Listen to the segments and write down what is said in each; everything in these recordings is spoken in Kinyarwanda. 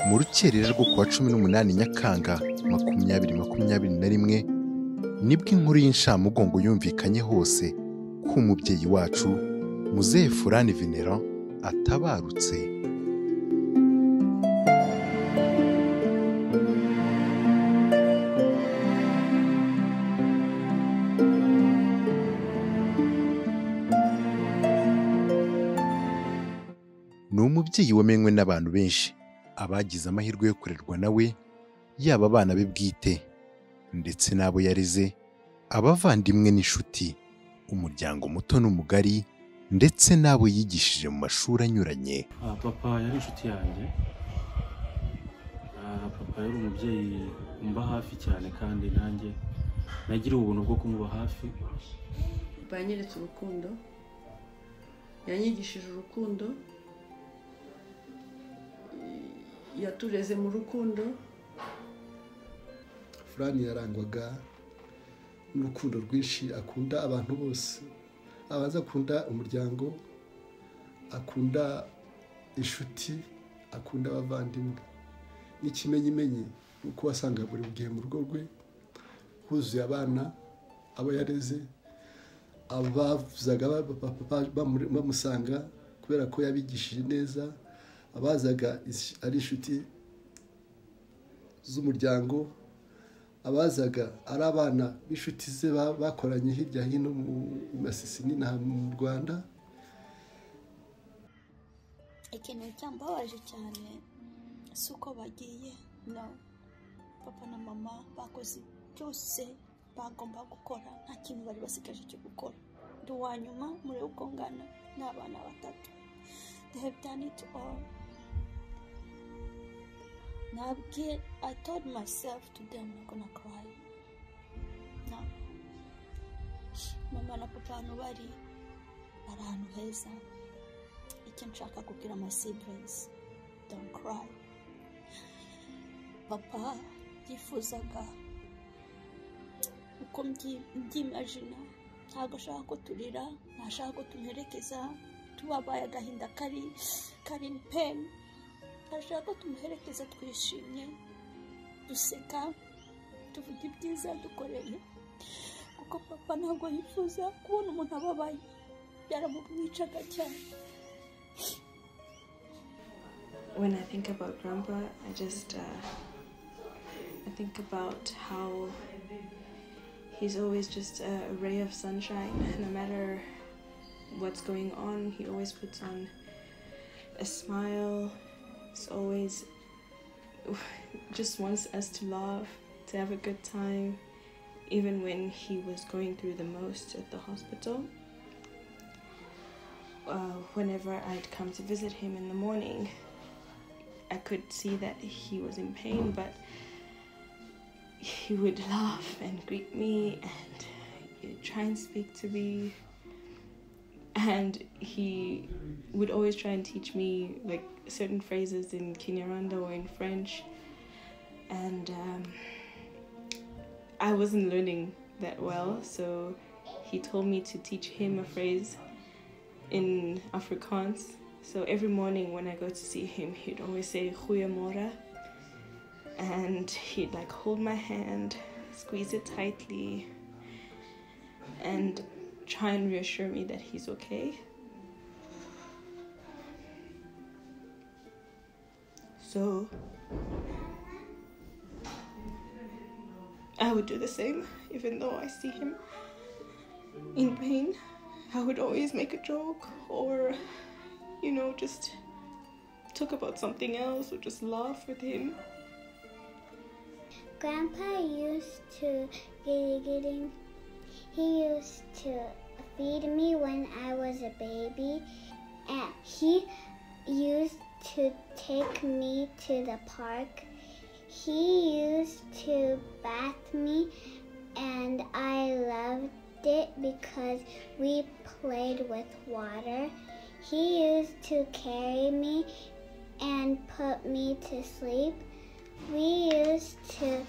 mu rukerera rwo kuwa 18 Nyakanga 2021 nibwo inkuru y'inshamugongo yumvikanye hose ko umubyeyi wacu Muzehe Furani Venerand atabarutse. Ni umubyeyi wamenywe n'abantu benshi, abagize amahirwe yo kurerwa nawe, yaba abana be bwite ndetse n'abo yareze, abavandimwe n'inshuti, umuryango muto n'umugari ndetse n'abo yigishije mu mashuri anyuranye. Papa yari inshuti yanjye. Papa yari umubyeyi umba hafi cyane kandi nanjye nagira ubuntu bwo kumuba hafi. Banyeretse urukundo, yanyigishije urukundo, yatureze mu rukundo. Furani yarangwaga n'urukundo rwinshi, akunda abantu bose, abanza akunda umuryango, akunda inshuti, akunda abavandimwe. N'ikimenyimenyi uko wasanga buri gihe mu rugo rwe huzuye abana, abo yareze, abavuzaga bamusanga kubera ko yabigishije neza, abazaga ari inshuti z'umuryango, abazaga ari abana b'inshuti ze bakoranye hirya hino mu Masisi n'inaha mu Rwanda. Ikintu cyambabaje cyane si uko bagiye, no, papa na mama bakoze byose bagomba gukora, nta kintu bari basigaje cyo gukora. Ndi uwa nyuma muri uko ngana n'abana batatu. They have done it all. I told myself today I'm not gonna cry. No. Mama na papa hano bari ahantu heza. Icyo nshaka kubwira my siblings, don't cry. Papa yifuzaga uko mbyimagina, ntabwo ashaka ko turira, ntashaka ko tumuherekeza tubabaye agahinda kari in pain. Ashaka ko tumuherekeza twishimye, duseka, tuvuga ibyiza dukoreye, kuko papa ntabwo yifuza kubona umuntu ababaye, byaramwicaga cyane. When I think about Grandpa, I think about how he's always just a ray of sunshine. No matter what's going on, he always puts on a smile. He's always just wants us to laugh, to have a good time, even when he was going through the most at the hospital. Whenever I'd come to visit him in the morning, I could see that he was in pain, but he would laugh and greet me and try and speak to me. And he would always try and teach me like certain phrases in Kinyarwanda or in French. And I wasn't learning that well, so he told me to teach him a phrase in Afrikaans. So every morning when I go to see him, he'd always say Goeiemorgen, and he'd like hold my hand, squeeze it tightly, and try and reassure me that he's okay. So I would do the same, even though I see him in pain. I would always make a joke or, you know, just talk about something else or just laugh with him. Grandpa used to he used to feed me when I was a baby, and he used to take me to the park. He used to bath me, and I loved it because we played with water. He used to carry me and put me to sleep. We used to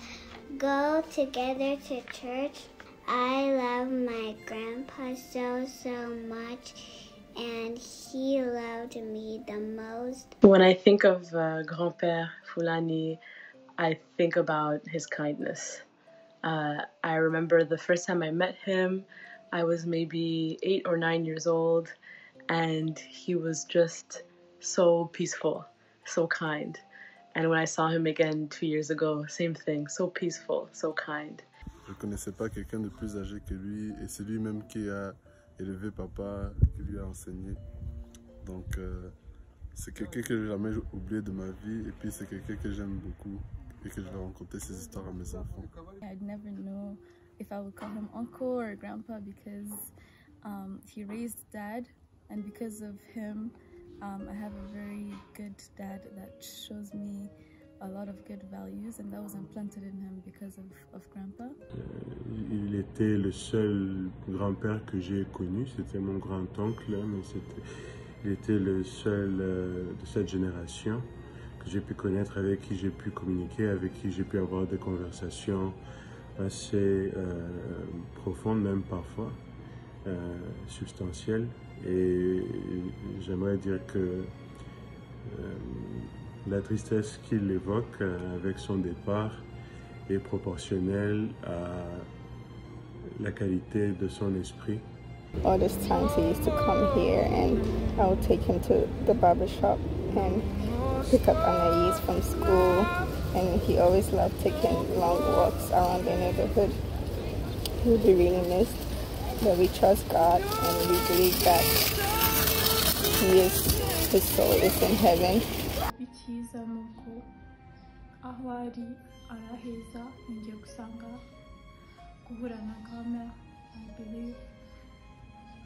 go together to church. I love my grandpa so much, and he loved me the most. When I think of Grand-Père Fulani, I think about his kindness. I remember the first time I met him, I was maybe 8 or 9 years old, and he was just so peaceful, so kind. And when I saw him again 2 years ago, same thing, so peaceful, so kind. Je ne connaissais pas quelqu'un de plus âgé que lui, et c'est lui-même qui a élevé papa, qui lui a enseigné. Donc c'est quelqu'un que je n'ai jamais oublié de ma vie, et puis c'est quelqu'un que j'aime beaucoup et que je vais raconter ses histoires à mes enfants. I'd never know if I would call him uncle or grandpa because he raised Dad, and because of him I have a very good dad that shows me a lot of good values, and that was implanted in him because of Grandpa. Il était le seul grand-père que j'ai connu, c'était mon grand-oncle, mais il était le seul de cette génération que j'ai pu connaître, avec qui j'ai pu communiquer, avec qui j'ai pu avoir des conversations assez profondes, même parfois, substantielles. Et j'aimerais dire que la tristesse qu'il évoque avec son départ est proportionnelle à la qualité de son esprit. All this times he used to come here, and I would take him to the barber shop and pick up Anais from school, and he always loved taking long walks around the neighborhood. He would be really missed, but we trust God and we believe that his soul is in heaven. Icyiza nuko aho ari araheza ngiye gusanga guhura na Grandma. I believe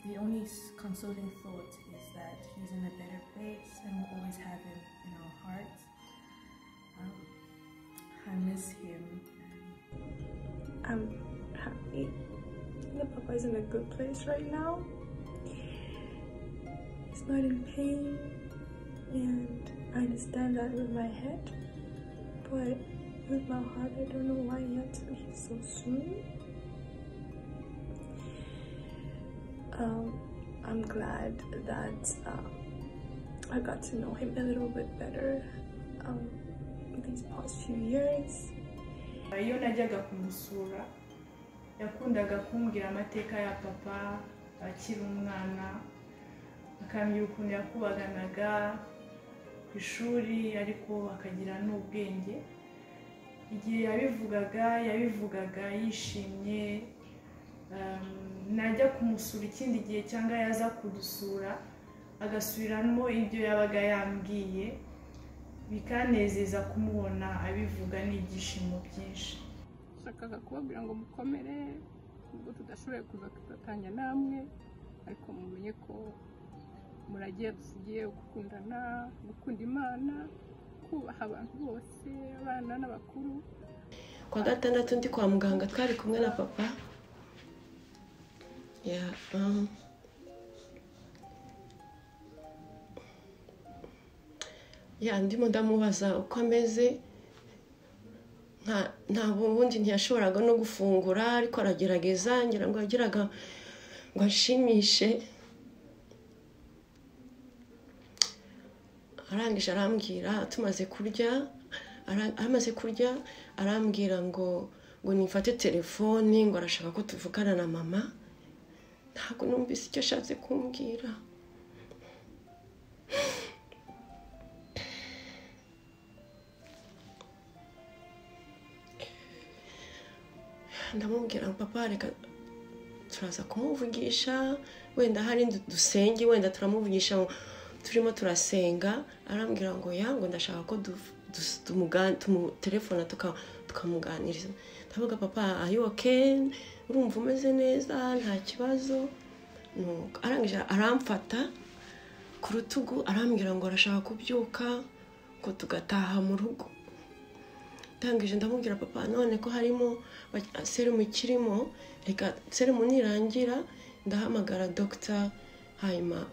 the only consoling thought is that he's in a better place and we'll always have him in our hearts. I miss him. I'm happy that Papa is in a good place right now. He's not in pain, and I understand that with my head, but with my heart I don't know why he had to leave so soon. I'm glad that I got to know him a little bit better these past few years. Iyo najyaga kumusura yakundaga kumbwira amateka ya papa akiri umwana, akambwira ukuntu yakubaganaga ku ishuri ariko akagira n'ubwenge. Igihe yabivugaga yishimye. Najya kumusura ikindi gihe cyangwa yaza kudusura agasubiramo ibyo yabaga yambwiye, bikanezeza kumubona abivuga n'ibyishimo byinshi. Nshakaga kubabwira ngo mukomere ubwo tudashoboye kuza kwifatanya namwe, ariko mumenye ko muragiye dusigiye gukundana, gukunda Imana, kubaha abantu bose, abana n'abakuru. Kwa gatandatu ndi kwa muganga twari kumwe na papa. Ndimo ndamubaza uko ameze, ntabwo ubundi ntiyashoboraga no gufungura, ariko aragerageza, ngira ngo yagiraga ngo ashimishe. Arangije arambwira tumaze kurya, arambwira ngo nifate telefone, ngo arashaka ko tuvugana na mama. Ntabwo numvise icyo ashatse kumbwira. Ndamubwira ngo papa reka turaza kumuvugisha, wenda hari dusenge, wenda turamuvugisha turimo turasenga. Arambwira ngo ngo ndashaka ko tumutelefona tukamuganiriza. Ndavuga papa are you okay? Urumva umeze neza, nta kibazo. Arangije aramfata ku rutugu, arambwira ngo arashaka kubyuka ko tugataha mu rugo. Ndangije ndamubwira papa none ko harimo serumu kirimo, reka serumu nirangira ndahamagara doctor, hanyuma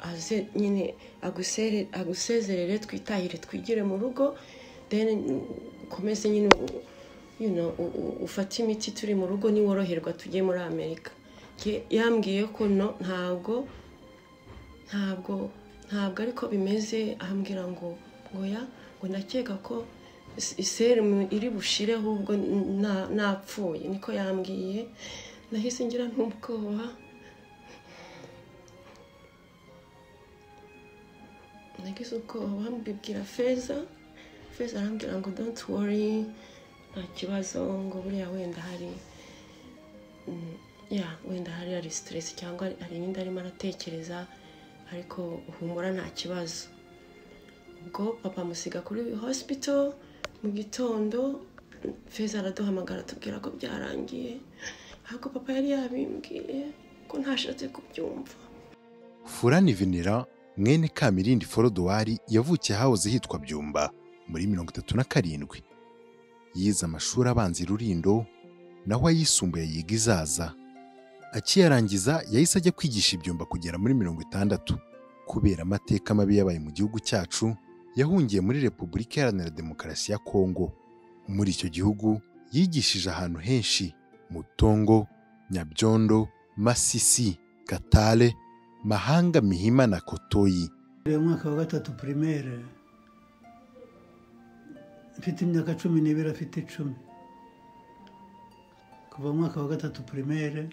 aze nyine agusezerere twitahire twigire mu rugo, then ukomeze nyine ufata imiti turi mu rugo niworoherwa tujye muri Amerika. Yambwiye ko ntabwo ntabwo ariko bimeze, ahambwira ngo ngoya ngo ndakeka ko serumu iri bushire ahubwo napfuye, niko yambwiye. Nahise ngira n'ubwoba, nagize ubwoba, mbibwira Feza arambwira ngo don't worry, nta kibazo, ngo buriya wenda hari stress cyangwa hari ibindi arimo aratekereza, ariko humura nta kibazo. Ubwo papa musiga kuri hospital mu gitondo, Feza araduhamagara tubwira ko byarangiye, ariko papa yari yabimbwiye ko ntashatse kubyumva. Furani Venera mwene Kamirindi Forodowari yavukiye hahoze hitwa Byumba muri 37. Yize amashuri abanza i Rulindo, naho ayisumbuye yiga Izaza. Akiyarangiza yahise ajya kwigisha Ibyumba kugera muri 60. Kubera amateka mabi yabaye mu gihugu cyacu, yahungiye muri Repubulika Iharanira Demokarasi ya Kongo. Muri icyo gihugu yigishije ahantu henshi: Mutongo, Nyabyondo, Masisi, Katale, Mahanga, Mihima na Kotoyi. Mu mwaka wa 3 primaire mfite imyaka 12, afite 10. Kuva mu mwaka wa 3 primaire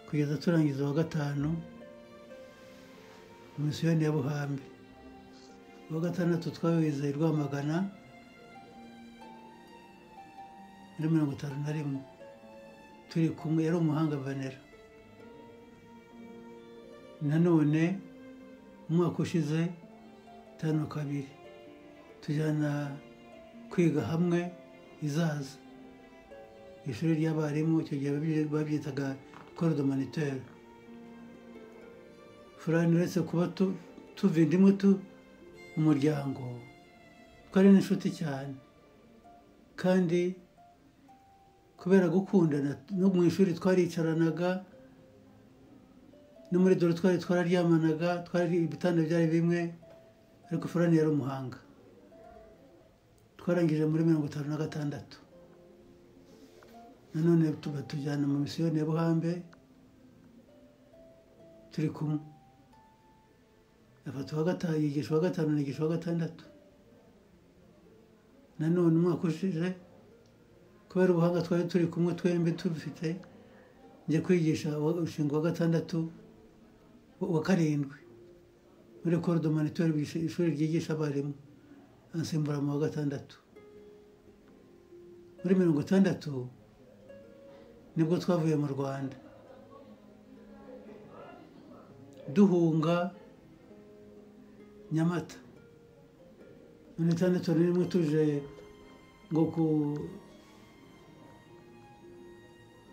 kugeza turangiza wa 5 mu misiyoni ya Buhambe. Wa 6 twawize Rwamagana muri 51 turi kumwe, yari umuhanga Venera. Nanone umwaka ushize 5 tujyana kwiga hamwe Izaza, ishuri ry'abarimu, icyo gihe babyitaga École humanitaire. Furani uretse kuba tuva indimu mu muryango, twari n'inshuti cyane, kandi kubera gukundana no mu ishuri twaricaranaga, no muri dore twararyamanaga, twari ibitanda byari bimwe, ariko Furani yari umuhanga. Twarangije muri 56. Nanone tujyana mu misiyoni ya Buhambe turi kumwe. Afata wa 5 yigisha wa 5 nigisha wa 6. Nanone umwaka ushize kubera ubuhanga twari turi kumwe twembi tubifite, njye kwigisha ushinga wa 6 wa 7 muri École humanitaire, ishuri ryigisha abarimu, ansimbura mu wa 6. Muri 60 nibwo twavuye mu Rwanda duhunga Nyamata. Muri 60 nimwe tuje ngo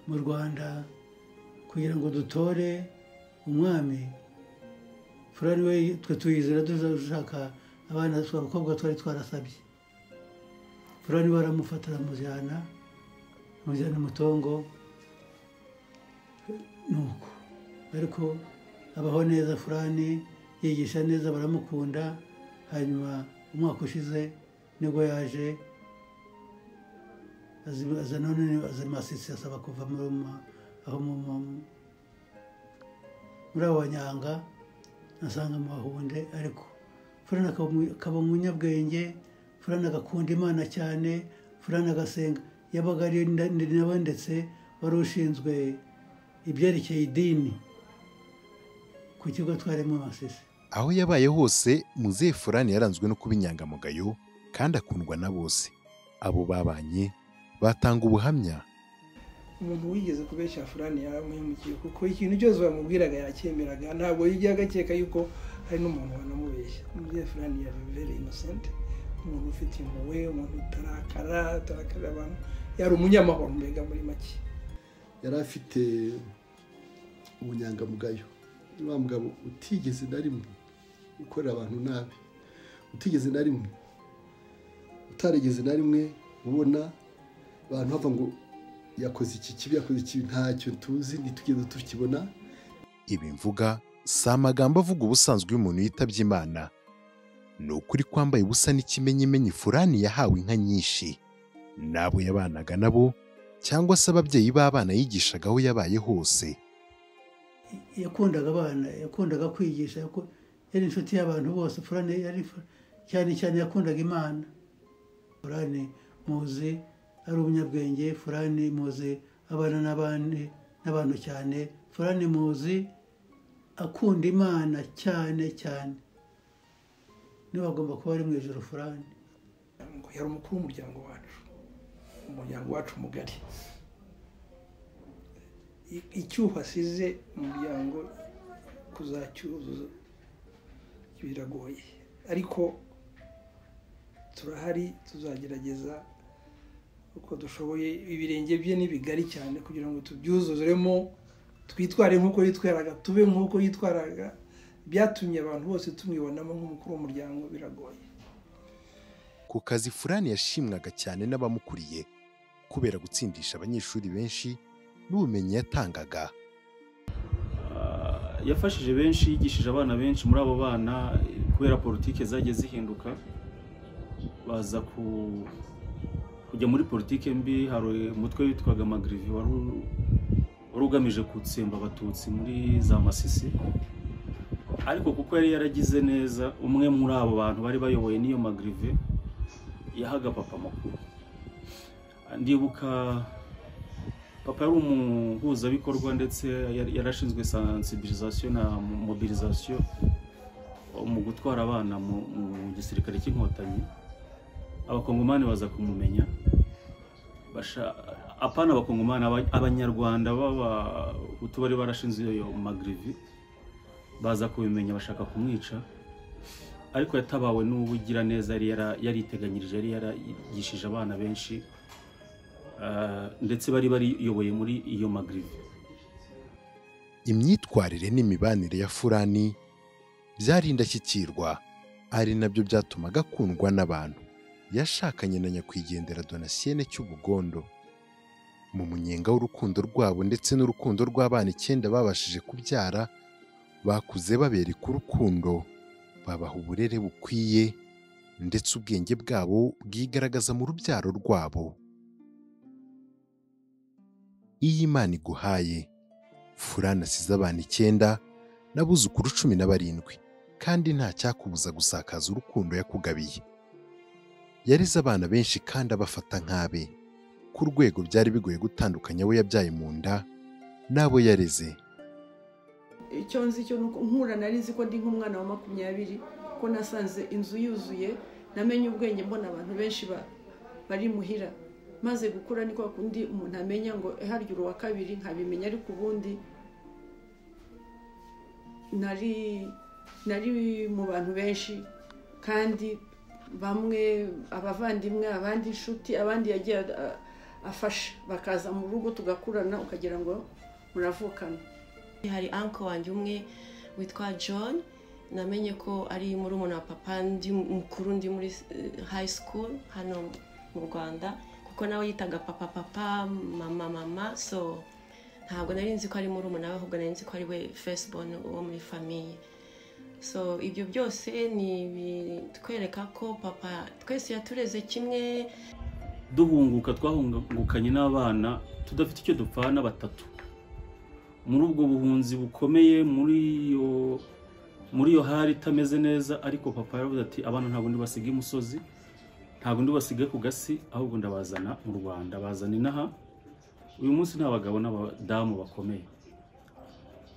mu Rwanda kugira ngo dutore umwami. Furani we twe tuyizera dushaka abana abakobwa twari twarasabye. Furani baramufata aramujyana Mutongo, nuko ariko abaho neza. Furani yigisha neza, baramukunda. Hanyuma umwaka ushize nibwo yaje aza Masisi, asaba kuva aho muri abo Banyanga, asanga mu Bahunde. Ariko Furani akaba umunyabwenge, Furani agakunda Imana cyane, Furani agasenga. Yabaga ari nawe ndetse wari ushinzwe ibyerekeye idini ku kigo twarimo Masisi. Aho yabaye hose, Muzehe Furani yaranzwe no kuba inyangamugayo kandi akundwa na bose. Abo babanye batanga ubuhamya. Umuntu wigeze kubeshya Furani yaramuhemukiye, kuko ikintu cyose bamubwiraga yacyemeraga, ntabwo yijyaga akeka yuko hari n'umuntu wanamubeshya. Muzehe Furani yari very innocent, umuntu ufite impuhwe, umuntu utarakara abantu, yari umunyamahoro mbega muri make. Yari afite ubunyangamugayo, wa mugabo utigeze na rimwe ukorera abantu nabi, utigeze na rimwe, utarigeze na rimwe ubona abantu bava ngo yakoze iki kibi, yakoze ikibi, ntacyo tuzi, ntitugeze tukibona. Ibi mvuga si amagambo avuga ubusanzwe iyo umuntu yitabye Imana. Ni ukuri kwambaye ubusa n'ikimenyimenyi. Furani yahawe inka nyinshi n'abo yabanaga nabo, cyangwa se ababyeyi b'abana yigishaga aho yabaye hose. yakundaga abana, yakundaga kwigisha, yari inshuti y'abantu bose. Furani yari cyane cyane yakundaga Imana. Furani muzi ari umunyabwenge, Furani muzi abana n'abantu cyane, Furani muzi akunda Imana cyane cyane. Niba agomba kuba ari mu ijoro Furani. Yari umukuru w'umuryango wacu mugari. Icyuho asize umuryango kuzacyuzuza biragoye, ariko turahari, tuzagerageza uko dushoboye. Ibirenge bye ni bigari cyane kugira ngo tubyuzuzuremo, twitware nk'uko yitwaraga, tube nk'uko yitwaraga. Byatumye abantu bose tumwibonamo nk'umukuru w'umuryango, biragoye. Ku kazi Furani yashimwaga cyane n'abamukuriye kubera gutsindisha abanyeshuri benshi n'ubumenyi yatangaga. Yafashije benshi, yigishije abana benshi. Muri abo bana kubera politike zagiye zihinduka, baza kujya muri politike mbi. Hari umutwe witwaga Magrivi wari ugamije gutsemba abatutsi muri za Masisi, ariko kuko yari yaragize neza, umwe muri abo bantu bari bayoboye n'iyo Magrivi yahaga papa amakuru. Ndibuka papa yari umuhuzabikorwa ndetse yarashinzwe sensibilisation na mobilisation mu gutwara abana mu gisirikare cy'inkotanyi. Abakongomani baza kumumenya, apana abakongomani, abanyarwanda b'abahutu bari barashinze iyo Magrivi baza kubimenya, bashaka kumwica, ariko yatabawe n'ubugira neza yariteganyirije, yari yarigishije abana benshi, ndetse bari bariyoboye muri iyo Magrivi. Imyitwarire n'imibanire ya Furani byari indashyikirwa, ari nabyo byatumaga akundwa n'abantu. Yashakanye na nyakwigendera Donatienne Cy'Ubugondo. Mu munyenga w'urukundo rwabo ndetse n'urukundo rw'abana 9 babashije kubyara, bakuze babereka urukundo, babaha uburere bukwiye, ndetse ubwenge bwabo bwigaragaza mu rubyaro rwabo. Iyi Imana iguhaye, Furani asize abana 9 n'abuzukuru 17, kandi nta cyakubuza gusakaza urukundo yakugabiye. Yarize abana benshi kandi abafata nk'abe, ku rwego byari bigoye gutandukanya we yabyaye mu nda n'abo yareze. Icyo nzi cyo nkura narizi ko ndi nk'umwana wa 20, ko nasanze inzu yuzuye, namenye ubwenge mbona abantu benshi bari muhira. Maze gukura niko kundi umuntu amenya ngo harya uruwa kabiri, nkabimenya, ariko ubundi nari mu bantu benshi, kandi bamwe abavandimwe, abandi inshuti, abandi yagiye afasha, bakaza mu rugo tugakurana, ukagira ngo muravukana. Hari uncle wanjye umwe witwa John, namenye ko ari murumuna wa papa, ndi mukuru, ndi muri high school hano mu Rwanda, kuko nawe yitaga papa, mama. So ntabwo nari nzi ko ari murumuna we, ahubwo nari nzi ko ari we firstborn wo muri famille. So ibyo byose ni bitwereka ko papa twese yatureze kimwe. Duhunguka, twahungukanye n'abana tudafite icyo dupfana batatu. Muri ubwo buhunzi bukomeye, muri iyo hari itameze neza, ariko papa yaravuze ati abana ntabwo ndibasiga imusozi, ntabwo ndibasiga ku gasi, ahubwo ndabazana mu Rwanda, bazana inaha. Uyu munsi nta bagabo n'abadamu bakomeye.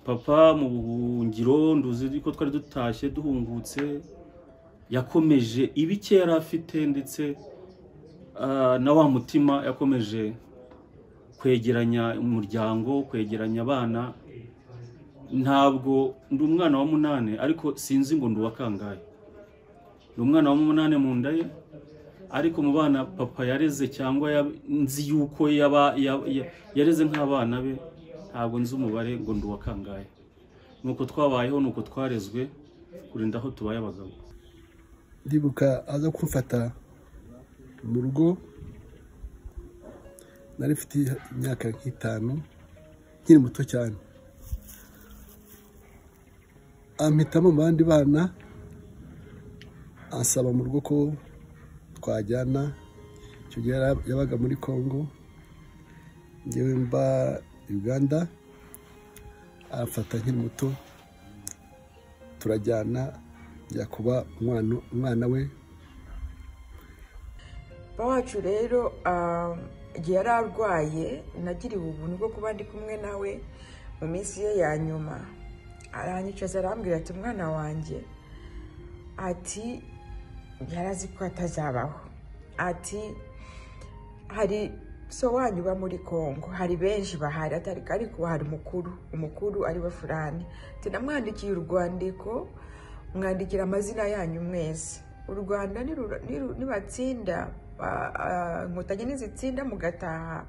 Papa mu buhungiro, nduzi ko twari dutashye duhungutse, yakomeje ibike yari afite, ndetse na wa mutima yakomeje kwegeranya umuryango, kwegeranya abana. Ntabwo ndi umwana wa 8, ariko sinzi ngo ndi wakangaye. Ndi umwana wa 8 mu nda ye, ariko mu bana papa yareze, cyangwa nzi yuko yareze nk'abana be, ntabwo nzi umubare ngo ndi wakangaye. Nuko twabayeho, nuko twarezwe kurinda aho tubaye abagabo. Ndibuka aza kumfata mu rugo, nari mfite imyaka 5, nkiri muto cyane. Ampitamo mu bandi bana, ansaba mu rugo ko twajyana. Icyo gihe yabaga muri Congo, njyewe mba Uganda. afata nkiri muto turajyana njya kuba umwana we. Wacu rero igihe yari arwaye nagiriwe ubuntu bwo kuba ndi kumwe nawe mu minsi ye ya nyuma. Aranyicaza arambwira ati mwana wanjye, ati yarazi ko atazabaho, ati hari so wanyu ba muri Kongo, hari benshi bahari ariko hari umukuru ari we Fulani. Ati namwandikiye urwandiko, mwandikira amazina yanyu mwese. U Rwanda nibatsinda Inkotanyi nizitsinda mugataha,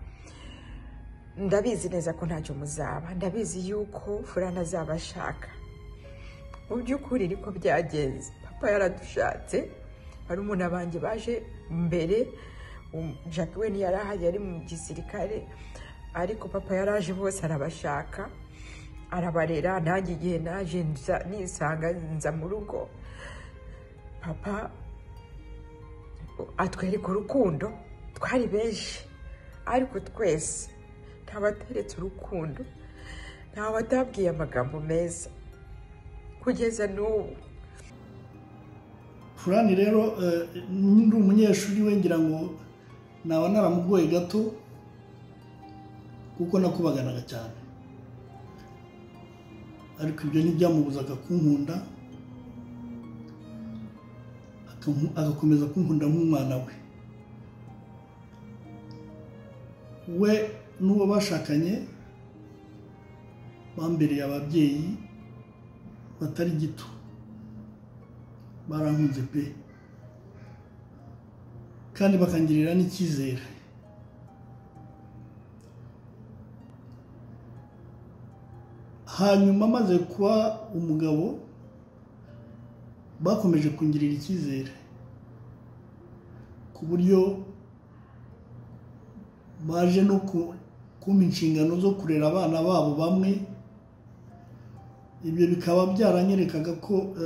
ndabizi neza ko ntacyo muzaba, ndabizi yuko Fulani azabashaka. Mu by'ukuri niko byagenze. Papa yaradushatse, hari umuntu banjye baje mbere, Jacques we yari yari mu gisirikare, ariko papa yaraje bose arabashaka arabarera. Nanjye igihe naje nisanga nza mu rugo, papa atwereka urukundo. Twari benshi ariko twese ntabateretse urukundo, ntabatabwiye amagambo meza kugeza n'ubu. Fulani rero ndi umunyeshuri we, ngira ngo naba naramugoye gato kuko nakubaganaga cyane, ariko ibyo ntibyamubuzaga kunkunda, agakomeza kunkunda nk'umwana we. We n'uwo bashakanye bambereye ababyeyi batari gito, barankunze pe, kandi bakangirira n'icyizere. Hanyuma maze kuba umugabo bakomeje kungirira icyizere ku buryo baje no kumpa inshingano zo kurera abana babo bamwe. Ibyo bikaba byaranyerekaga ko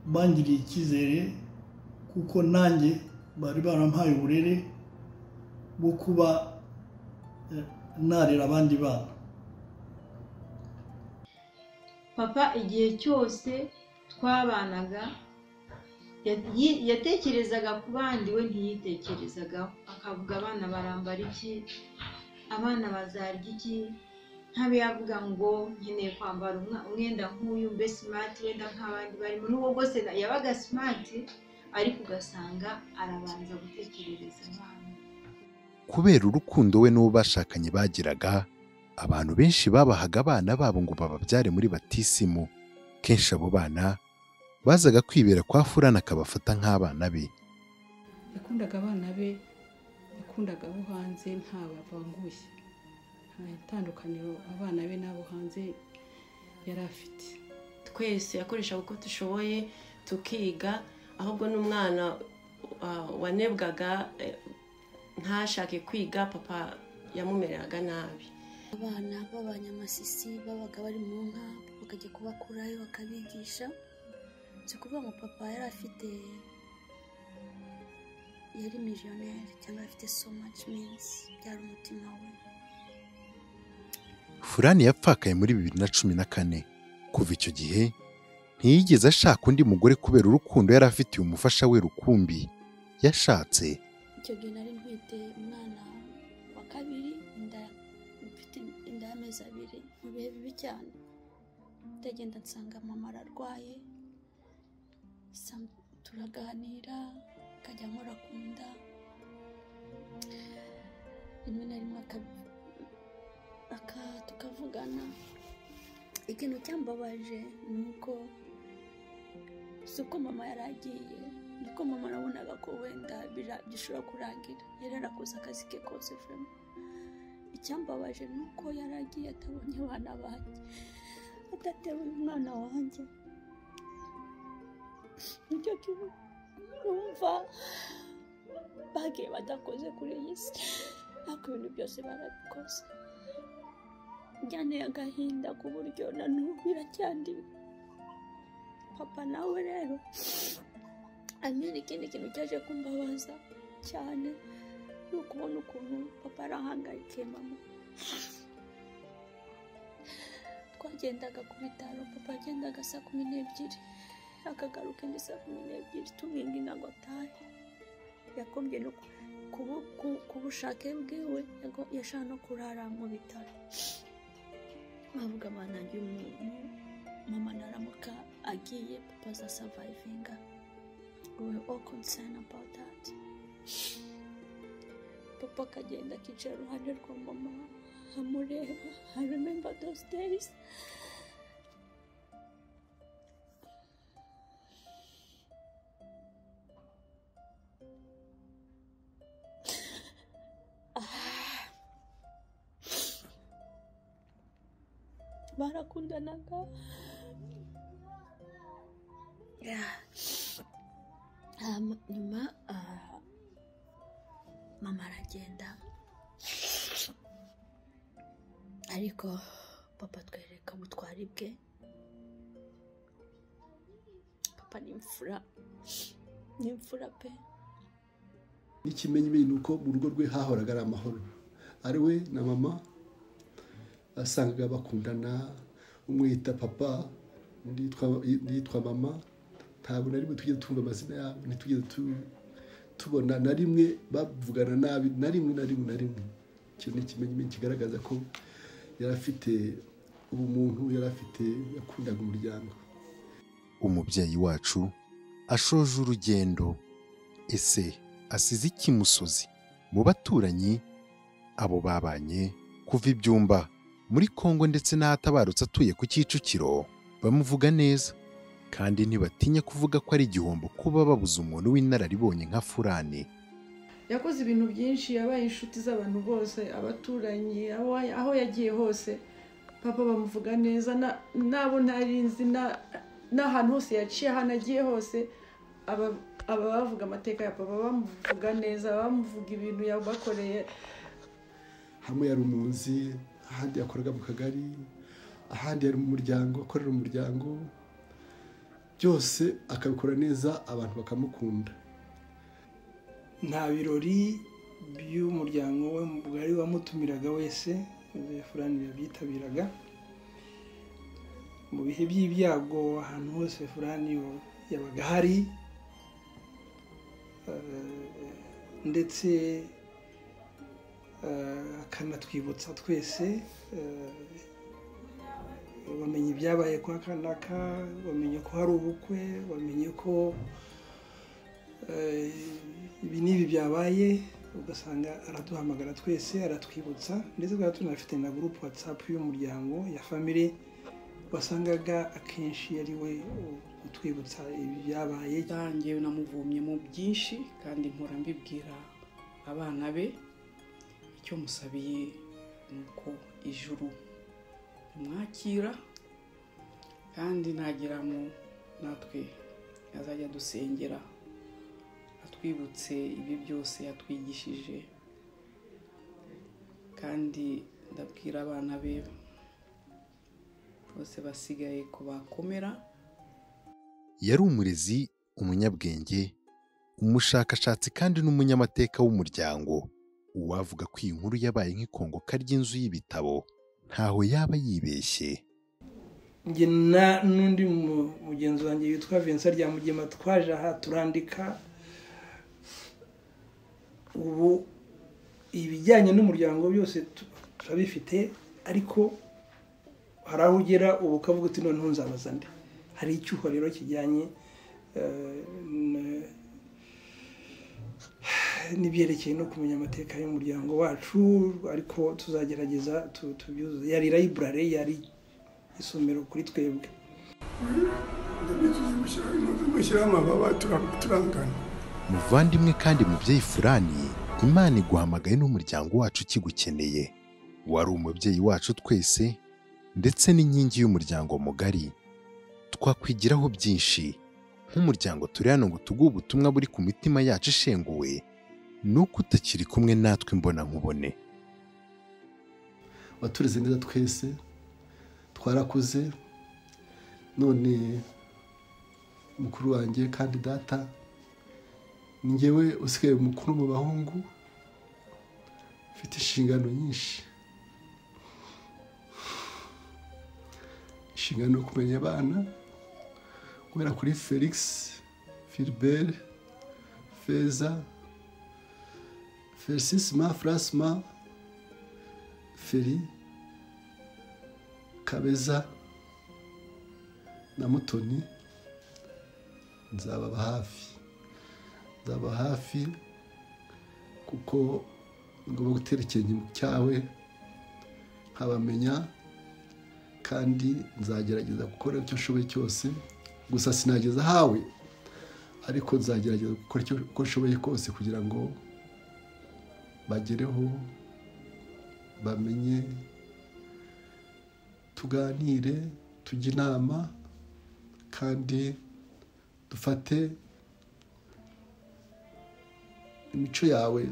bangiriye icyizere, kuko nanjye bari barampaye uburere bwo kuba narera abandi bana. Papa igihe cyose twabanaga yatekerezaga ku bandi, we ntiyitekerezagaho. Akavuga abana barambara iki, abana bazarya iki, ntabe yavuga ngo nkeneye kwambara umwenda nk'uyu mbe smart wenda nk'abandi barimo. N'ubwo bwose yabaga smart, ariko ugasanga arabanza gutekerereza abana. Kubera urukundo we n'uwo bashakanye bagiraga, abantu benshi babahaga abana babo ngo bababyare muri batisimu. Kenshi abo bana bazaga kwibera kwa Fulani akabafata nk'abana be. Yakundaga abana be, yakundaga abo hanze ntabavanguye, nta itandukaniro abana be n'abo hanze yari afite. Twese yakoreshaga uko dushoboye tukiga, ahubwo n'umwana wanebwaga ntashake kwiga, papa yamumereraga nabi. Abana b'abanyamasisi babaga bari mu nka, bakajya kubakurayo bakabigisha. Si kuvuga ngo papa yari afite, yari missionnaire cyangwa afite so much means, byari umutima we. Fulani yapfakaye muri 2014. Kuva icyo gihe ntiyigeze ashaka undi mugore kubera urukundo yari afitiye umufasha we Rukumbi yashatse. Icyo gihe nari ntwite umwana wa kabiri, mfite inda y'amezi 2, mu bihe bibi cyane. Ndagenda nsanga mama ararwaye, turaganira, akajya nkora ku nda, rimwe na rimwe tukavugana. Ikintu cyambabaje ni uko si uko mama yari agiye, ni uko mama nabonaga ko wenda bishobora kurangira, yari yarakoze akazi ke kose. Icyambabaje ni uko yari agiye atabonye abana banjye, atatewe umwana wanjye. Nicyo kintu numva bagiye badakoze kuri iyi si, ariko ibintu byose barabikoze. Byanteye agahinda ku buryo na n'ubu biracyandiwe. Papa nawe rero amira ikindi kintu cyaje kumbabaza cyane, ni ukubona ukuntu papa arahangayikiye mama. twagendaga ku bitaro papa yagendaga saa 12 akagaruka indi saa 12 tumwinginga ngo atahe yakombye no ku bushake bwiwe yashaka no kurara mu bitaro bavuga banange umuntu mama naramuka agiye papa za survivinga. We were all concerned about that. Papa akagenda akicara iruhande rwa mama amureba. I remember those days. Barakundanaga. Nyuma mama aragenda ariko papa twereka ubutwari bwe. Papa ni imfura pe. N'ikimenyimenyi ni uko mu rugo rwe hahoraga ari amahoro, ari we na mama asangaga bakundana, umwe yita papa undi yitwa mama. Ntabwo na rimwe tugeze tumva amazina yabo, ntitugeze tubona na rimwe bavugana nabi na rimwe. Icyo ni ikimenyimenyi kigaragaza ko yari afite ubumuntu, yari afite yakundaga umuryango. Umubyeyi wacu ashoje urugendo, ese asize iki Musozi? Mu baturanyi abo babanye kuva ibyumba muri Kongo ndetse n'ahatabarutse atuye ku Kicukiro bamuvuga neza, kandi ntibatinya kuvuga ko ari igihombo kuba babuze umuntu w'inararibonye nka Fulani. Yakoze ibintu byinshi, yabaye inshuti z'abantu bose, abaturanyi, aho yagiye hose papa bamuvuga neza, nabo ntarinzi n'ahantu hose yaciye, ahantu agiye hose aba bavuga amateka ya papa, bamuvuga neza, bamuvuga ibintu yabakoreye. Hamwe yari umunzi, ahandi yakoraga mu kagari, ahandi yari mu muryango, akorera umuryango, byose akabikora neza, abantu bakamukunda. Nta birori by'umuryango we mugari wamutumiraga wese, Fulani yabyitabiraga. Mu bihe by'ibyago ahantu hose Fulani yabaga hari, ndetse akanatwibutsa twese, bamenye ibyabaye kwa kanaka, bamenye ko hari ubukwe, bamenye ko ibi n'ibi byabaye, ugasanga araduhamagara twese, aratwibutsa. Ndetse twaba tunafite na group WhatsApp y'umuryango ya family, wasangaga akenshi ari we utwibutsa ibi byabaye. Njyewe namuvumye mu byinshi kandi mpora mbibwira abana be, icyo musabiye nuko ijuru mwakira kandi nagiramo natwe azajya dusengera, atwibutse ibi byose yatwigishije. Kandi ndabwira abana be bose basigaye ko bakomera. Yari umurezi, umunyabwenge, umushakashatsi kandi n'umunyamateka w'umuryango. Uwavuga ko iyi nkuru yabaye nk'ikongoka ry'inzu y'ibitabo ntaho yaba yibeshye. Njye n'undi mugenzi wanjye witwa Vincent Ryamugema twaje aha turandika. Ubu ibijyanye n'umuryango byose turabifite, ariko hari aho ugera ubu ukavuga uti none nzabaza nde. Hari icyuho rero kijyanye n'ibyerekeye no kumenya amateka y'umuryango wacu, ariko tuzagerageza tubyuzuze. Yari library, yari isomero kuri twebwe. Muvandimwe kandi mubyeyi Fulani, Imana iguhamagaye n'umuryango wacu kigukeneye. Wari umubyeyi wacu twese ndetse n'inkingi y'umuryango mugari. Twakwigiraho byinshi nk'umuryango. Turi hano ngo tuguhe ubutumwa buri ku mitima yacu ishenguwe, nuko utakiri kumwe natwe mbona nkubone. Watureze neza twese, twarakuze, none mukuru wanjye kandi data, njyewe usigaye mukuru mu bahungu, mfite inshingano nyinshi. inshingano yo kumenya abana guhera kuri Felix, Philbert, Feza, Felicissima, Frasma, Feri, Kabeza na Mutoni. Nzababa hafi kuko ngomba gutera ikintu cyawe nkabamenya, kandi nzagerageza gukora icyo nshoboye cyose. Gusa sinageza hawe, ariko nzagerageza gukora icyo nshoboye kose kugira ngo bagereho, bamenye, tuganire, tujye inama, kandi dufate imico yawe,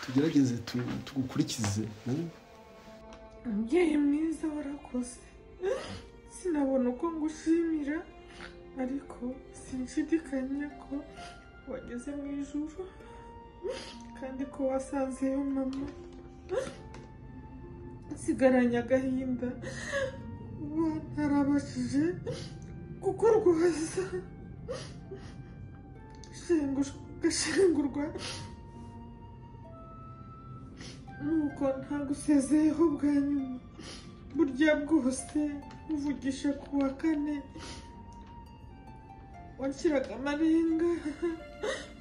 tugerageze tugukurikize. Umubyeyi mwiza warakoze, sinabona uko ngushimira, ariko sinshidikanya ko wageze mu ijuru kandi ko wasanzeyo mama. Nsigaranye agahinda uba ntarabashije kukurwaza, gashengurwa nuko ntagusezeyeho bwa nyuma. Burya bwose uvugisha ku wa kane wanshyiraga amarenga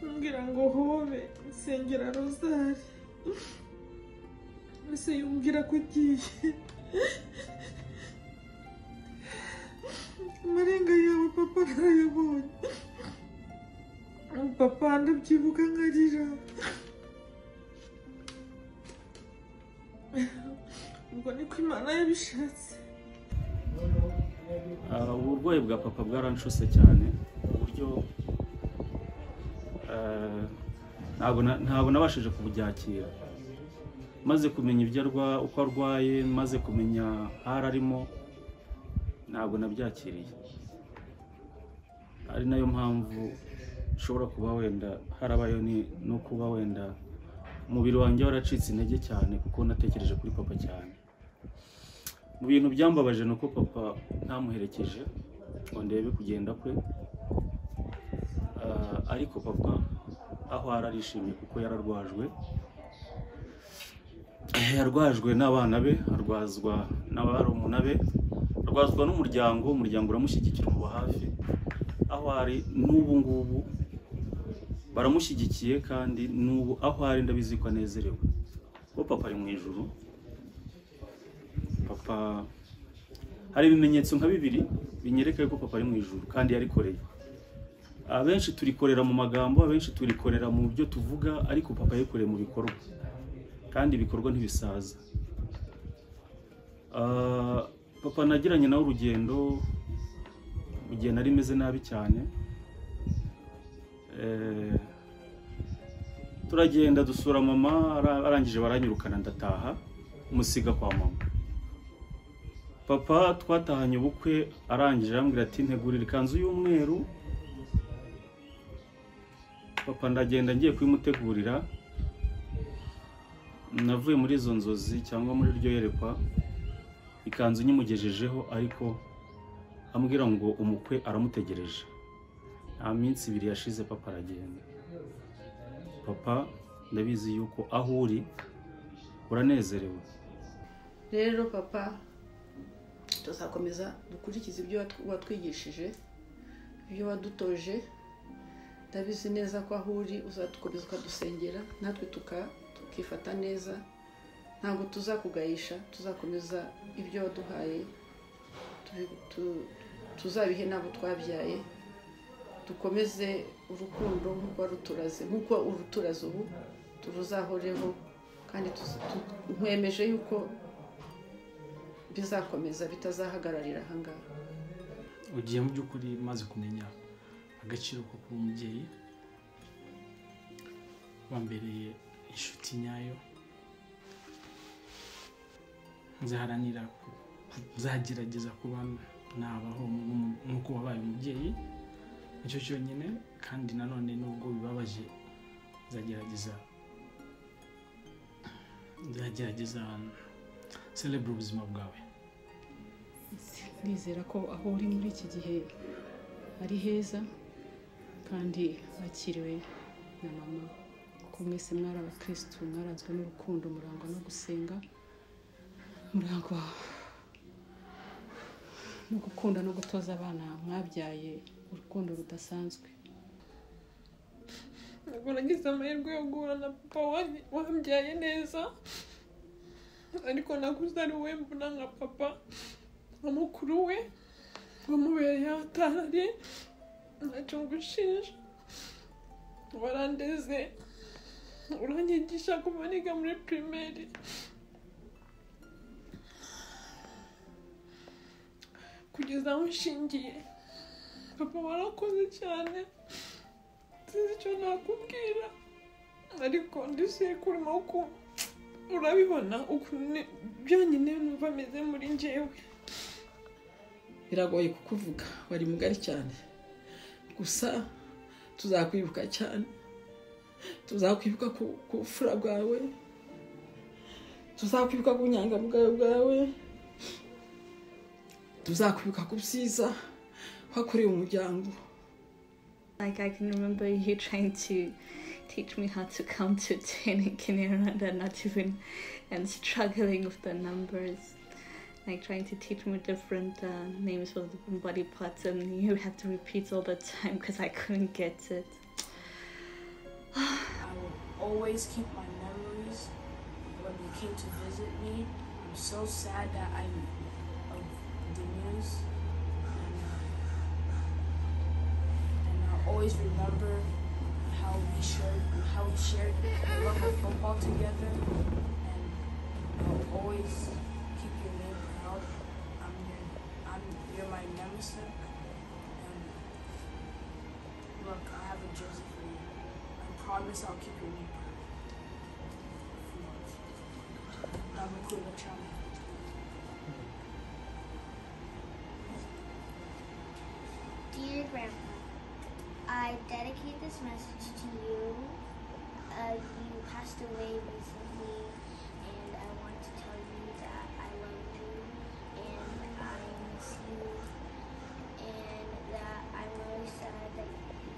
umbwira ngo hobe nsengera rozari, ese yumbwira ko ugiye. Amarenga yawe papa narayabonye, papa ndabyibuka nkarira. Ubwo niko Imana yabishatse. Uburwayi bwa papa bwaranshuse cyane ku buryo ntabwo nabashije kububyakira. Maze kumenya uko arwaye, maze kumenya ahari arimo, ntabwo nabyakiriye. Ari nayo mpamvu ushobora kuba wenda harabayo no kuba wenda umubiri wanjye waracitse intege cyane, kuko natekereje kuri papa cyane. Mu bintu byambabaje nuko papa ntamuherekeje ngo ndebe kugenda kwe, ariko papa aho arishimye kuko yarwajwe n'abana be, arwazwa n'abarumuna be, arwazwa n'umuryango uramushyigikira, umuba hafi. Aho ari n'ubu ngubu baramushyigikiye, kandi n'ubu aho ari ndabizi ko anezerewe ko papa ari mu ijuru. Papa hari ibimenyetso nka bibiri binyereka ko papa ari mu ijuru kandi yarikoreye. Abenshi turikorera mu magambo, abenshi turikorera mu byo tuvuga, ariko papa yikoreye mu bikorwa, kandi ibikorwa ntibisaza. Papa nagiranye nawe urugendo mu gihe nari meze nabi cyane. Turagenda dusura mama, arangije baranyirukana ndataha, musiga kwa mama. Papa twatahanye ubukwe, arangije arambwira ati ntegurira ikanzu y'umweru. Papa ndagenda ngiye kuyimutegurira, navuye muri izo nzozi cyangwa muri iryo yerekwa, ikanzu nyimugejejeho, ariko ambwira ngo umukwe aramutegereje. Nta minsi ibiri yashize papa aragenda. Papa ndabizi yuko aho uri uranezerewe. Rero papa, tuzakomeza dukurikiza ibyo watwigishije, ibyo wadutoje. Ndabizi neza ko aho uri uzadukomeza ukadusengera, natwe tukifata neza. Ntabwo tuzakugayisha, tuzakomeza ibyo waduhaye, tuzabihe n'abo twabyaye. Dukomeze urukundo nk'uko uruturaze ubu, turuzahoreho, kandi nkwemeje yuko bizakomeza, bitazahagararira ahangaha. Ugiye mu by'ukuri maze kumenya agaciro ko kuba umubyeyi, wambereye inshuti nyayo. Nzagerageza kuba nabaho nk'uko wabaye umubyeyi, nicyo cyonyine. Kandi nanone nubwo bibabaje, nzagerageza celebrate ubuzima bwawe. ndizera ko aho uri muri iki gihe ari heza kandi wakiriwe na mama, kuko mwese mwari abakirisitu, mwaranzwe n'urukundo, murangwa no gusenga, murangwa no gukunda no gutoza abana mwabyaye urukundo rudasanzwe. Ntabwo nagize amahirwe yo guhura na papa wambyaye neza, ariko nakuze ari we mbona nka papa, nka mukuru we wamubereye ahatari, ntacyo ngushinja. Warandeze, uranyigisha kuva niga muri primaire, kugeza aho nshingiye. Papa warakoze cyane, sinzi icyo nakubwira, ariko ndizeye ko urimo urabibona ukuntu byonyine numva ameze muri njyewe. Biragoye kukuvuga, wari mugari cyane, gusa tuzakwibuka cyane, tuzakwibuka ku bufura bwawe, tuzakwibuka ku nyangamugayo bwawe, tuzakwibuka ku byiza wakoreye umuryango. Like, I can remember you trying to teach me how to count to 10 in kindergarten, not even, and struggling with the numbers. Like trying to teach me different names for different body parts, and you have to repeat all the time because I couldn't get it. I will always keep my memories when you came to visit me. I'm so sad that I'm of the news. And I'll always remember how we shared the love of football together. And I'll always keep your name proud. You're my nemesis. And look, I have a jersey for you. I promise I'll keep your name proud. Dear Grandpa, I dedicate this message to you. You passed away recently, and I want to tell you that I love you, and I miss you, and that I'm really sad that you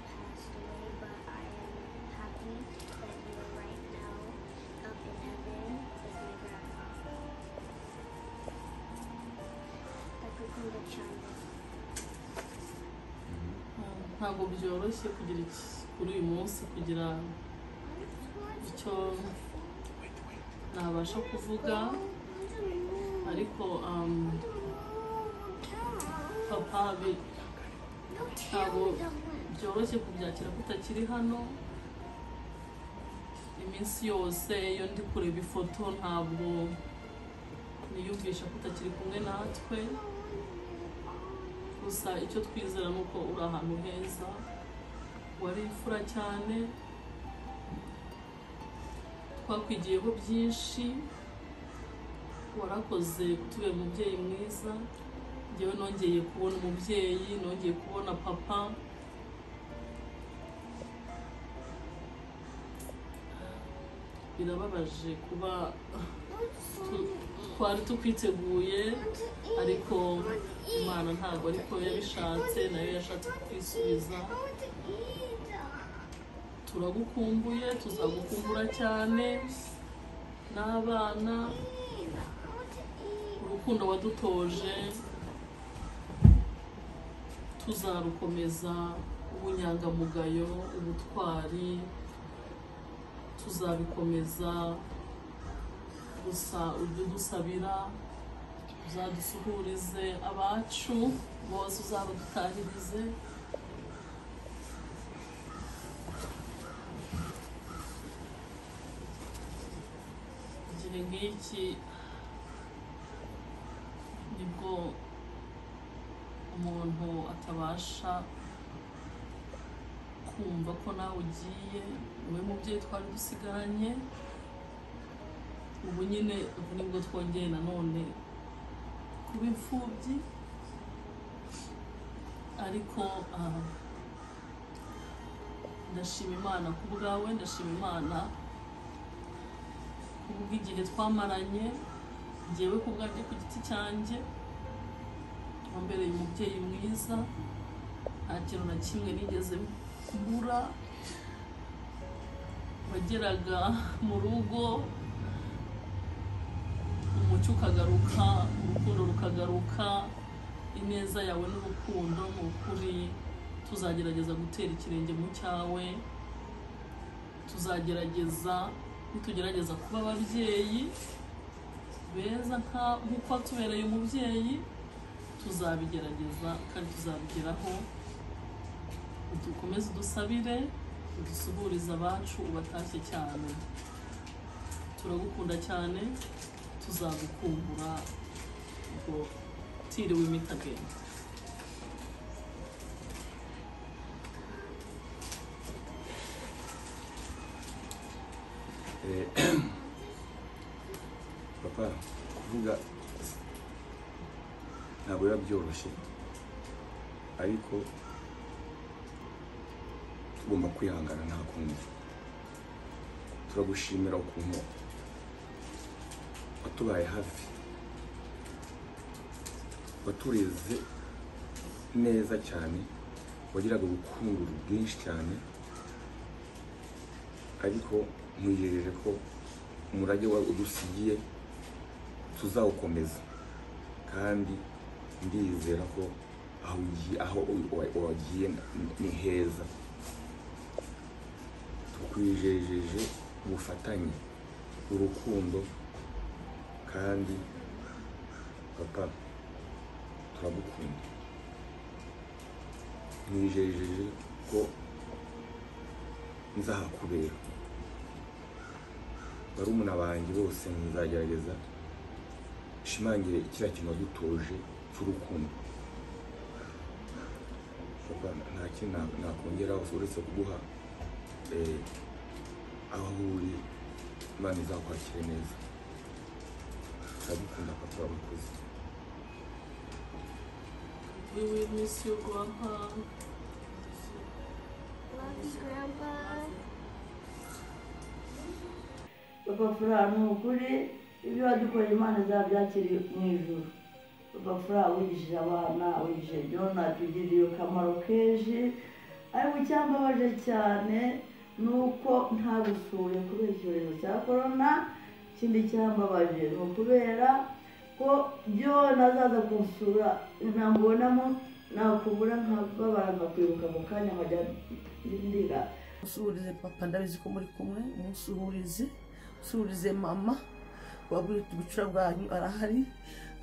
passed away, but I am happy that you're right now up in heaven with my grandpa. Ndakukunda cyane. Ntabwo byoroshye kugira kuri uyu munsi kugira icyo nabasha kuvuga, ariko papa ntabwo byoroshye kubyakira kutakiri hano. Iminsi yose iyo ndi kureba ifoto ntabwo niyumvisha kutakiri kumwe natwe, gusa icyo twizera ni uko uri ahantu heza, wari imfura cyane, twakwigiyeho byinshi, warakoze kutubera umubyeyi mwiza. Njyewe nongeye kubona umubyeyi, nongeye kubona papa. Birababaje kuba twari tukwiteguye, ariko Imana ntabwo ariko yabishatse, nayo yashatse kwisubiza. Turagukumbuye, tuzagukumbura cyane n'abana. Urukundo wadutoje tuzarukomeza, ubunyangamugayo, ubutwari tuzabikomeza. Gusa ujye udusabira, uzadusuhurize abacu bose, uzabadutahirize. Igihe nk'iki nibwo umuntu atabasha kumva ko nawe ugiye, wowe mubyeyi twari dusigaranye. Ubu nyine nibwo twongeye nanone kuba imfubyi, ariko ndashima Imana ku bwawe, ndashima Imana ku bw'igihe twamaranye, njyewe ku bwanjye ku giti cyanjye. wambereye umubyeyi mwiza nta kintu na kimwe nigeze mbura wageraga mu rugo umucyo ukagaruka urukundo rukagaruka ineza yawe n'urukundo mu kuri tuzagerageza gutera ikirenge mu cyawe tuzagerageza nitugerageza kuba ababyeyi beza nk'uko watubereye umubyeyi tuzabigerageza kandi tuzabigeraho dukomeze udusabire udusuhurize abacu ubatashye cyane turagukunda cyane tuzagukumbura ubwo tiriwe imitagenda papa kuvuga ntabwo biba byoroshye ariko tugomba kwihangana nta kundi turagushimira ukuntu watubaye hafi watureze neza cyane wagiraga urukundo rwinshi cyane ariko mwijeje ko umurage wawe udusigiye tuzawukomeza kandi ndizera ko aho wagiye ni heza tukwijejeje ubufatanye urukundo kandi papa turagukunda mwijejeje ko nzahakubera barumuna banjye bose nzagerageza shimangire kiriya kintu wadutoje cy'urukundo papa nta kintu nakongera uretse kuguha aho uri Imana izakwakire neza turagukunda papa urakoze we will miss you grandpa Love you, Grandpa. papa furaha ni ukuri ibyo wadukoreye Imana izabyakire mu ijuru papa furaha wigishije abana wigishije Jona tugiriye akamaro kenshi ariko icyambabaje cyane ni uko ntagusuye kubera icyorezo cya korona ikindi cyambabaje ni ukubera ko Jona azaza kunsura namubonamo nakubura nkababara nkakwibuka mu kanya nkajya ndira usuhurize papa ndabizi ko muri kumwe usuhurize mama wabwira ubucura bwanyu arahari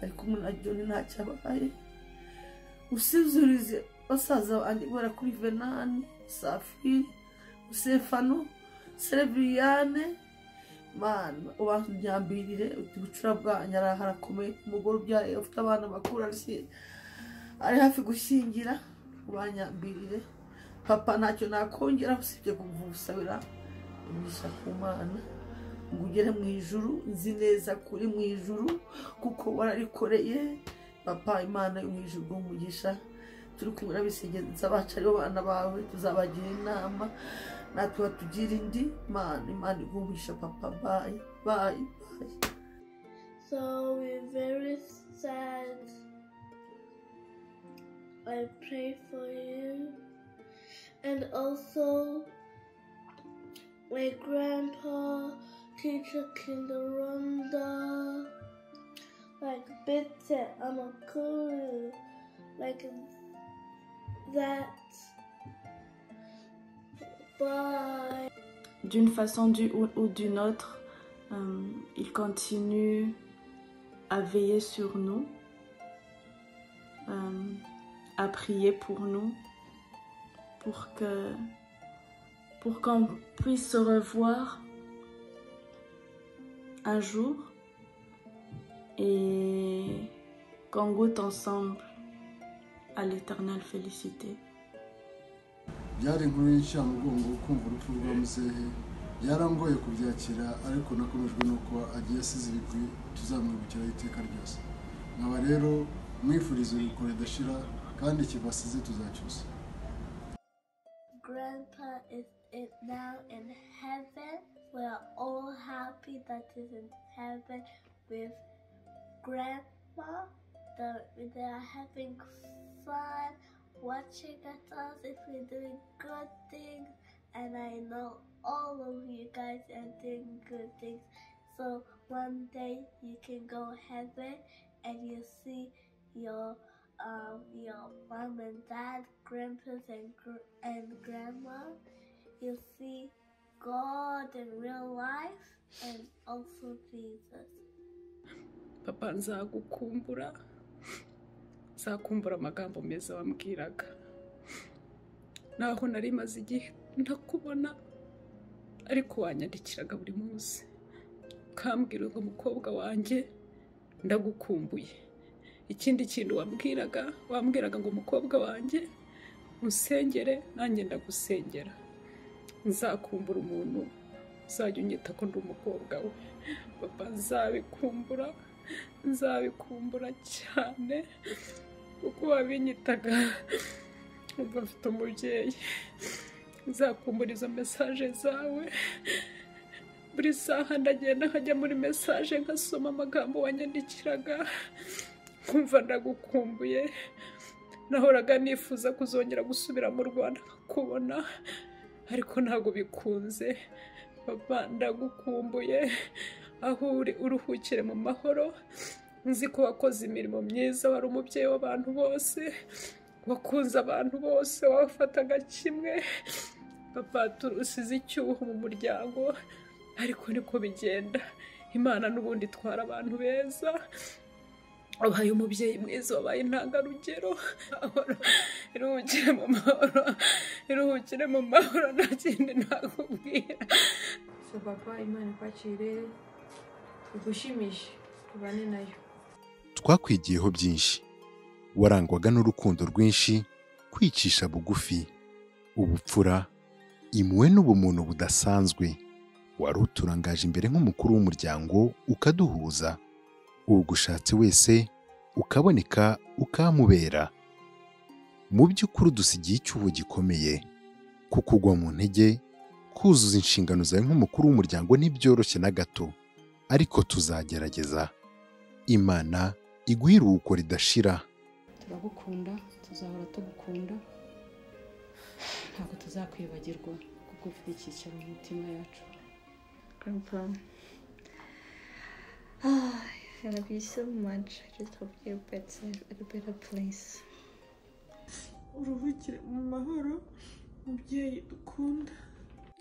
ari kumwe na John ntacyabaye usizurize basaza bandi bora kuri Venani Safi Stefano Servilliane mana ubanyambirire ubucura bwanyu araharakomeye umugore ubyaye ufite abana bakuru ari hafi gushyingira ubanyambirire papa ntacyo nakongera usibye kugusabira umugisha ku Mana ngo ugere mu ijuru nzi neza kuri mu ijuru kuko wararikoreye papa Imana yo mu ijuru umugisha turi kumwe n'abisengeza bacu aribo bana bawe tuzabagira inama natwe batugira indi Imana igumisha papa bye. So we're very sad. I pray for you. And also my grandpa, teacher Kinderanda, like Bitte Amakuru, like that. Bye. D'une façon ou d'une autre, il continue à veiller sur nous, à prier pour nous, pour qu'on puisse se revoir un jour et qu'on goûte ensemble à l'éternelle félicité. byari inkuru y'icyamugongo kumva urupfu rwa muzehe byarangoye kubyakira ariko nakomejwe nuko agiye asize ibigwi tuzamwibukira iteka ryose nkaba rero mwifuriza urukundo ridashira kandi kibasize tuzacyusa. Grandpa is now in heaven. We are all happy that he's in heaven with Grandma they are having fun, watching at us if we're doing good things, and I know all of you guys are doing good things. So one day you can go heaven and you see your mom and dad, grandpas and grandma. You'll see God in real life and also Jesus. Papa, nzagukumbura amagambo meza wambwiraga, naho nari maze igihe ntakubona, ariko wanyandikiraga buri munsi ukambwira ngo mukobwa wanjye ndagukumbuye. Ikindi kintu wambwiraga ngo mukobwa wanjye unsengere, nanjye ndagusengera. Nzakumbura umuntu uzajya unyita ko ndi umukobwa we. Papa, nzabikumbura cyane, kuko wabinyitaga umva mfite umubyeyi. Nzakumbura izo mesaje zawe, buri saha ndagenda nkajya muri mesaje nkasoma amagambo wanyandikiraga, nkumva ndagukumbuye. Nahoraga nifuza kuzongera gusubira mu Rwanda nkakubona, ariko ntabwo bikunze. Papa, ndagukumbuye. Aho uri uruhukire mu mahoro. Nzi ko wakoze imirimo myiza, wari umubyeyi w'abantu bose, wakunze abantu bose, wabafataga kimwe. Papa, turusize icyuho mu muryango, ariko niko bigenda. Imana n'ubundi itwara abantu beza. Wabaye umubyeyi mwiza, wabaye intangarugero. Iruhukire mu mahoro, nta kindi nakubwira. So papa, Imana ikwakire, igushimishe, tubane nayo. Twakwigiyeho byinshi. Warangwaga n'urukundo rwinshi, kwicisha bugufi, ubupfura, impuhwe n'ubumuntu budasanzwe. Wari uturangaje imbere nk'umukuru w'umuryango, ukaduhuza. Ugushatse wese ukaboneka, ukamubera. Mu by'ukuri dusigiye icyuho gikomeye, kuko ugwa mu ntege. Kuzuza inshingano zawe nk'umukuru w'umuryango ntibyoroshye na gato, ariko tuzagerageza. Imana iguhe iruhuko ridashira. Turagukunda, tuzahora tugukunda, ntabwo tuzakwibagirwa, kuko ufite icyicaro mu mitima yacu. Grandpa, I love you so much. I just hope you're better, at a better place. Uruhukire mu mahoro, mubyeyi dukunda.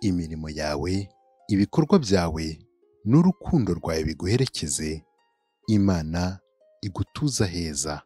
Imirimo yawe, ibikorwa byawe, n'urukundo rwawe biguherekeze. Imana igutuza heza.